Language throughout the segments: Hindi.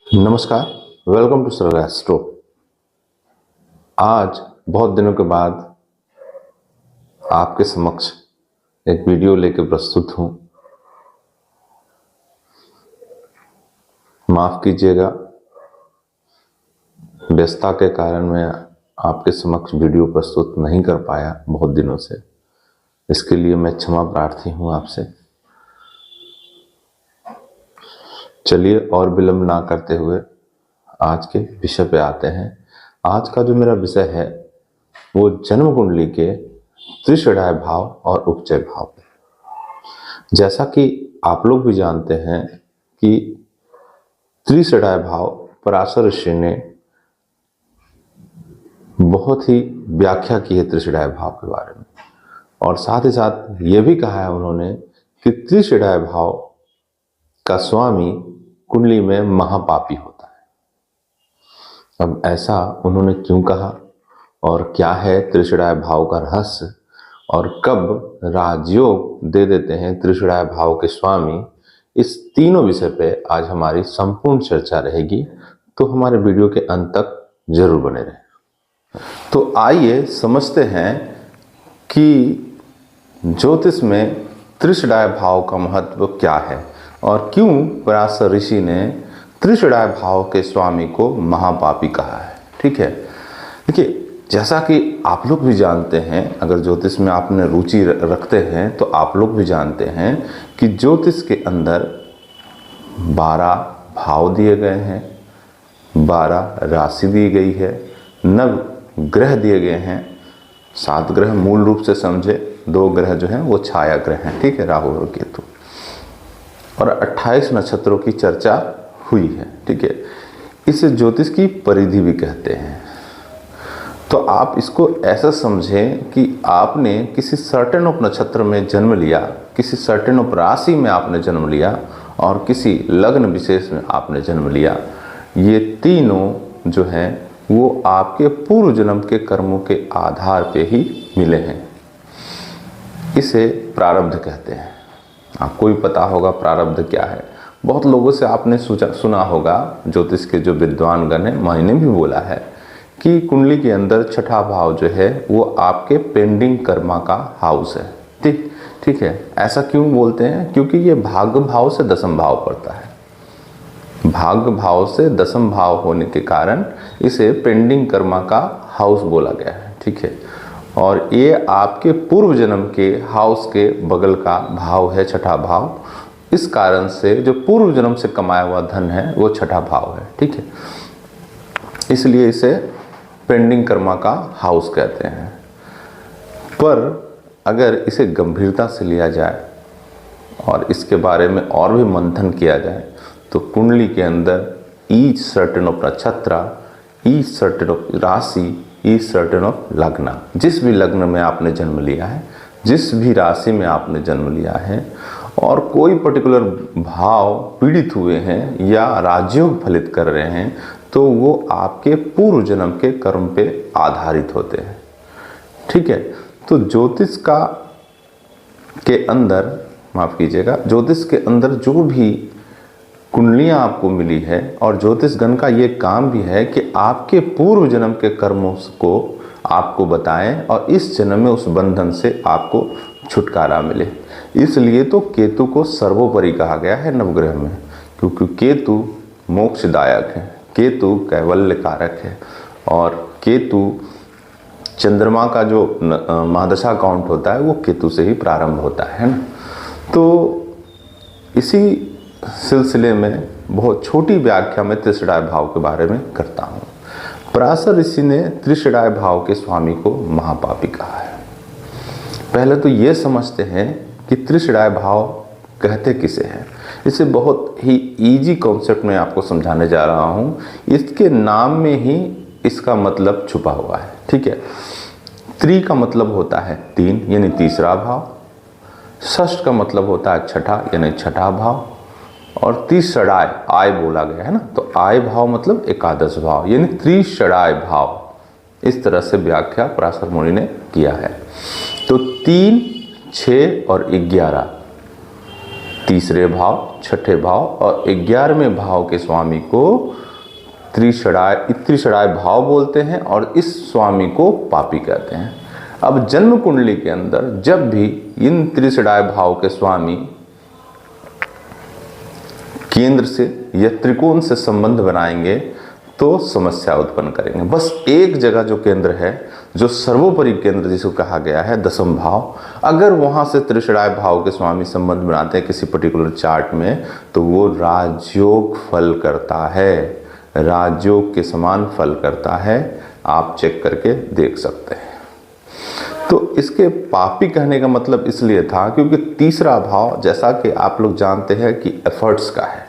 नमस्कार, वेलकम टू सरल एस्ट्रो। आज बहुत दिनों के बाद आपके समक्ष एक वीडियो लेकर प्रस्तुत हूं। माफ कीजिएगा, व्यस्तता के कारण मैं आपके समक्ष वीडियो प्रस्तुत नहीं कर पाया बहुत दिनों से। इसके लिए मैं क्षमा प्रार्थी हूं आपसे। चलिए और विलंब ना करते हुए आज के विषय पे आते हैं। आज का जो मेरा विषय है वो जन्म कुंडली के त्रिषडाय भाव और उपचय भाव। जैसा कि आप लोग भी जानते हैं कि त्रिषडाय भाव पराशर ऋषि ने बहुत ही व्याख्या की है त्रिषडाय भाव के बारे में, और साथ ही साथ ये भी कहा है उन्होंने कि त्रिषडाय भाव का स्वामी कुंडली में महापापी होता है। अब ऐसा उन्होंने क्यों कहा और क्या है त्रिषडाय भाव का रहस्य, और कब राजयोग दे देते हैं त्रिषडाय भाव के स्वामी, इस तीनों विषय पे आज हमारी संपूर्ण चर्चा रहेगी। तो हमारे वीडियो के अंत तक जरूर बने रहें। तो आइए समझते हैं कि ज्योतिष में त्रिषडाय भाव का महत्व क्या है और क्यों पराशर ऋषि ने त्रिषडाय भाव के स्वामी को महापापी कहा है। ठीक है, देखिए, जैसा कि आप लोग भी जानते हैं, अगर ज्योतिष में आपने रुचि रखते हैं तो आप लोग भी जानते हैं कि ज्योतिष के अंदर 12 भाव दिए गए हैं, 12 राशि दी गई है, 9 ग्रह दिए गए हैं। 7 ग्रह मूल रूप से समझे, 2 ग्रह जो हैं वो छाया ग्रह हैं, ठीक है, राहु और केतु, और 28 नक्षत्रों की चर्चा हुई है। ठीक है, इसे ज्योतिष की परिधि भी कहते हैं। तो आप इसको ऐसा समझें कि आपने किसी सर्टेन ऑफ नक्षत्र में जन्म लिया, किसी सर्टेन ऑफ राशि में आपने जन्म लिया और किसी लग्न विशेष में आपने जन्म लिया। ये तीनों जो हैं वो आपके पूर्व जन्म के कर्मों के आधार पे ही मिले हैं। इसे प्रारब्ध कहते हैं। आपको भी पता होगा प्रारब्ध क्या है। बहुत लोगों से आपने सुना होगा, ज्योतिष के जो विद्वान गण हैं, मैंने भी बोला है कि कुंडली के अंदर छठा भाव जो है वो आपके पेंडिंग कर्मा का हाउस है। ठीक है, ऐसा क्यों बोलते हैं? क्योंकि ये भाग्य भाव से दसम भाव पड़ता है। भाग्य भाव से दसम भाव होने के कारण इसे पेंडिंग कर्मा का हाउस बोला गया है। ठीक है, और ये आपके पूर्व जन्म के हाउस के बगल का भाव है, छठा भाव। इस कारण से जो पूर्व जन्म से कमाया हुआ धन है वो छठा भाव है। ठीक है, इसलिए इसे पेंडिंग कर्मा का हाउस कहते हैं। पर अगर इसे गंभीरता से लिया जाए और इसके बारे में और भी मंथन किया जाए तो कुंडली के अंदर ईच सर्टेन ऑफ नक्षत्र, ईच सर्टेन ऑफ राशि, ईच सर्टेन ऑफ लग्न, जिस भी लग्न में आपने जन्म लिया है, जिस भी राशि में आपने जन्म लिया है और कोई पर्टिकुलर भाव पीड़ित हुए हैं या राजयोग फलित कर रहे हैं, तो वो आपके पूर्व जन्म के कर्म पे आधारित होते हैं। ठीक है, तो ज्योतिष का के अंदर, माफ कीजिएगा, ज्योतिष के अंदर जो भी कुंडलियां आपको मिली है, और ज्योतिष गण का ये काम भी है कि आपके पूर्व जन्म के कर्मों को आपको बताएं और इस जन्म में उस बंधन से आपको छुटकारा मिले। इसलिए तो केतु को सर्वोपरि कहा गया है नवग्रह में, क्योंकि केतु मोक्षदायक है, केतु कैवल्य कारक है, और केतु चंद्रमा का जो महादशा काउंट होता है वो केतु से ही प्रारंभ होता है ना। तो इसी सिलसिले में बहुत छोटी व्याख्या में त्रिषडाय भाव के बारे में करता हूँ। पराशर ऋषि ने त्रिषडाय भाव के स्वामी को महापापी कहा है। पहले तो ये समझते हैं कि त्रिषडाय भाव कहते किसे हैं। इसे बहुत ही इजी कॉन्सेप्ट में आपको समझाने जा रहा हूँ। इसके नाम में ही इसका मतलब छुपा हुआ है। ठीक है, त्रि का मतलब होता है 3 यानी तीसरा भाव, षष्ठ का मतलब होता है छठा यानी छठा भाव, और त्रिषडाय आय बोला गया है ना, तो आय भाव मतलब एकादश भाव यानी त्रिषडाय भाव। इस तरह से व्याख्या पराशर मुनि ने किया है। तो 3, 6 और 11 तीसरे भाव, छठे भाव और 11वें भाव के स्वामी को त्रिषडाय भाव बोलते हैं और इस स्वामी को पापी कहते हैं। अब जन्म कुंडली के अंदर जब भी इन त्रिषडाय भाव के स्वामी केंद्र से या त्रिकोण से संबंध बनाएंगे तो समस्या उत्पन्न करेंगे। बस एक जगह जो केंद्र है, जो सर्वोपरि केंद्र जिसको कहा गया है दशम भाव, अगर वहां से त्रिषडाय भाव के स्वामी संबंध बनाते हैं किसी पर्टिकुलर चार्ट में तो वो राजयोग फल करता है, राजयोग के समान फल करता है। आप चेक करके देख सकते हैं। तो इसके पापी कहने का मतलब इसलिए था क्योंकि तीसरा भाव जैसा कि आप लोग जानते हैं कि एफर्ट्स का है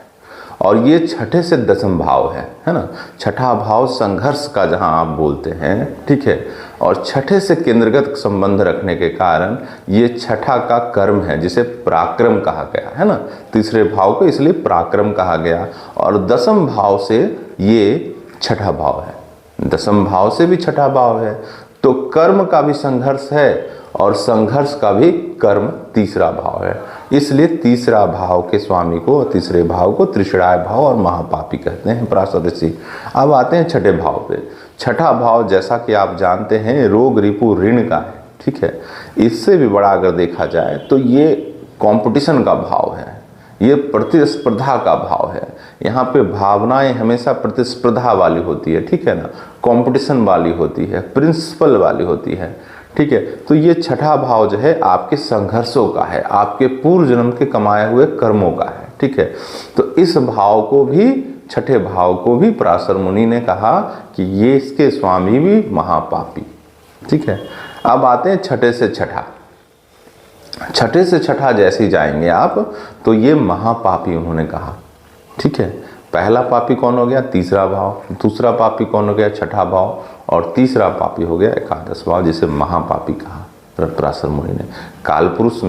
और ये छठे से दशम भाव है ना। छठा भाव संघर्ष का जहां आप बोलते हैं, ठीक है, और छठे से केंद्रगत संबंध रखने के कारण ये छठा का कर्म है जिसे पराक्रम कहा गया है ना। तीसरे भाव को इसलिए पराक्रम कहा गया और दशम भाव से ये छठा भाव है, दशम भाव से भी छठा भाव है। तो कर्म का भी संघर्ष है और संघर्ष का भी कर्म तीसरा भाव है, इसलिए तीसरा भाव के स्वामी को, तीसरे भाव को त्रिषडाय भाव और महापापी कहते हैं प्रासदृशी। अब आते हैं छठे भाव पे। छठा भाव जैसा कि आप जानते हैं रोग रिपु ऋण का है, ठीक है। इससे भी बड़ा अगर देखा जाए तो ये कंपटीशन का भाव है, ये प्रतिस्पर्धा का भाव है। यहाँ पे भावनाएं हमेशा प्रतिस्पर्धा वाली होती है, ठीक है ना, कंपटीशन वाली होती है, प्रिंसिपल वाली होती है, ठीक है। तो ये छठा भाव जो है आपके संघर्षों का है, आपके पूर्व जन्म के कमाए हुए कर्मों का है, ठीक है। तो इस भाव को भी, छठे भाव को भी पराशर मुनि ने कहा कि ये इसके स्वामी भी महापापी, ठीक है। अब आते हैं छठे से छठा। छठे से छठा जैसे ही जाएंगे आप तो ये महापापी उन्होंने कहा, ठीक है। पहला पापी कौन हो गया? तीसरा भाव। दूसरा पापी कौन हो गया? छठा भाव। और तीसरा पापी हो गया एकादश भाव, जिसे महापापी कहा पराशर मुनि ने। कालपुरुष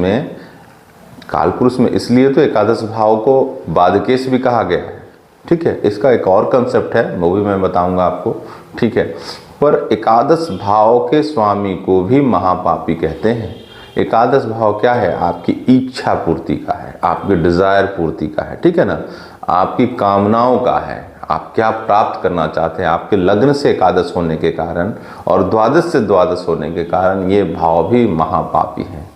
में इसलिए तो एकादश भाव को बादकेश भी कहा गया है, ठीक है। इसका एक और कंसेप्ट है, वो भी मैं बताऊंगा आपको, ठीक है। पर एकादश भाव के स्वामी को भी महापापी कहते हैं। एकादश भाव क्या है? आपकी इच्छा पूर्ति का है, आपकी डिजायर पूर्ति का है, ठीक है ना, आपकी कामनाओं का है, आप क्या प्राप्त करना चाहते हैं। आपके लग्न से एकादश होने के कारण और द्वादश से द्वादश होने के कारण ये भाव भी महापापी हैं,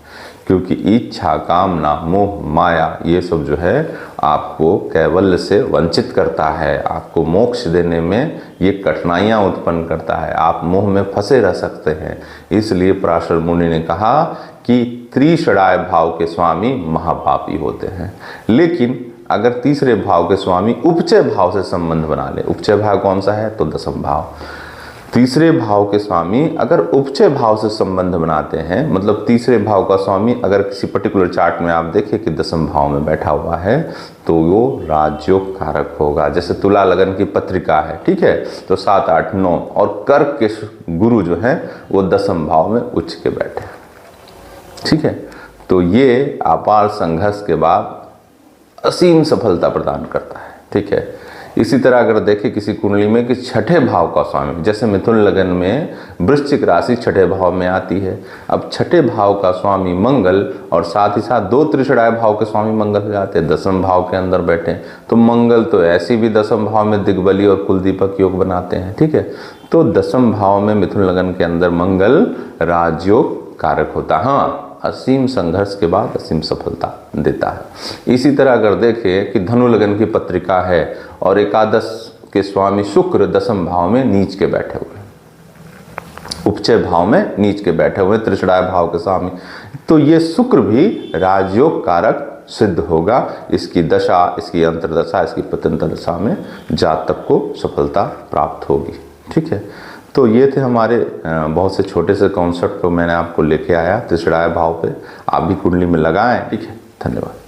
क्योंकि इच्छा, कामना, मोह, माया ये सब जो है आपको कैवल्य से वंचित करता है, आपको मोक्ष देने में ये कठिनाइयाँ उत्पन्न करता है, आप मोह में फंसे रह सकते हैं। इसलिए पराशर मुनि ने कहा कि त्रिषडाय भाव के स्वामी महापापी होते हैं। लेकिन अगर तीसरे भाव के स्वामी उपचय भाव से संबंध बना ले, उपचय भाव कौन सा है? तो दशम भाव। तीसरे भाव के स्वामी अगर उपचय भाव से संबंध बनाते हैं, मतलब तीसरे भाव का स्वामी अगर किसी पर्टिकुलर चार्ट में आप देखें कि दशम भाव में बैठा हुआ है तो वो राजयोग कारक होगा। जैसे तुला लगन की पत्रिका है, ठीक है, तो 7, 8, 9 और कर्क के गुरु जो हैं वो दशम भाव में उच्च के बैठे, ठीक है। तो ये अपार संघर्ष के बाद असीम सफलता प्रदान करता है, ठीक है। इसी तरह अगर देखें किसी कुंडली में कि छठे भाव का स्वामी, जैसे मिथुन लगन में वृश्चिक राशि छठे भाव में आती है। अब छठे भाव का स्वामी मंगल और साथ ही साथ 2 त्रिषडाय भाव के स्वामी मंगल हो जाते हैं, दशम भाव के अंदर बैठे, तो मंगल तो ऐसी भी दशम भाव में दिग्बली और कुलदीपक योग बनाते हैं, ठीक है। तो दशम भाव में मिथुन लगन के अंदर मंगल राजयोग कारक होता है, हाँ, असीम संघर्ष के बाद असीम सफलता देता है। इसी तरह अगर देखें कि धनु लगन की पत्रिका है और एकादश के स्वामी शुक्र दशम भाव में नीच के बैठे हुए, उपचय भाव में नीच के बैठे हुए त्रिषडाय भाव के स्वामी, तो ये शुक्र भी राजयोग कारक सिद्ध होगा। इसकी दशा, इसकी अंतर्दशा, इसकी पतंतर दशा में जातक को सफलता प्राप्त होगी, ठीक है। तो ये थे हमारे बहुत से छोटे से कॉन्सेप्ट को मैंने आपको लेके आया त्रिषडाय भाव पे। आप भी कुंडली में लगाएं, ठीक है। धन्यवाद।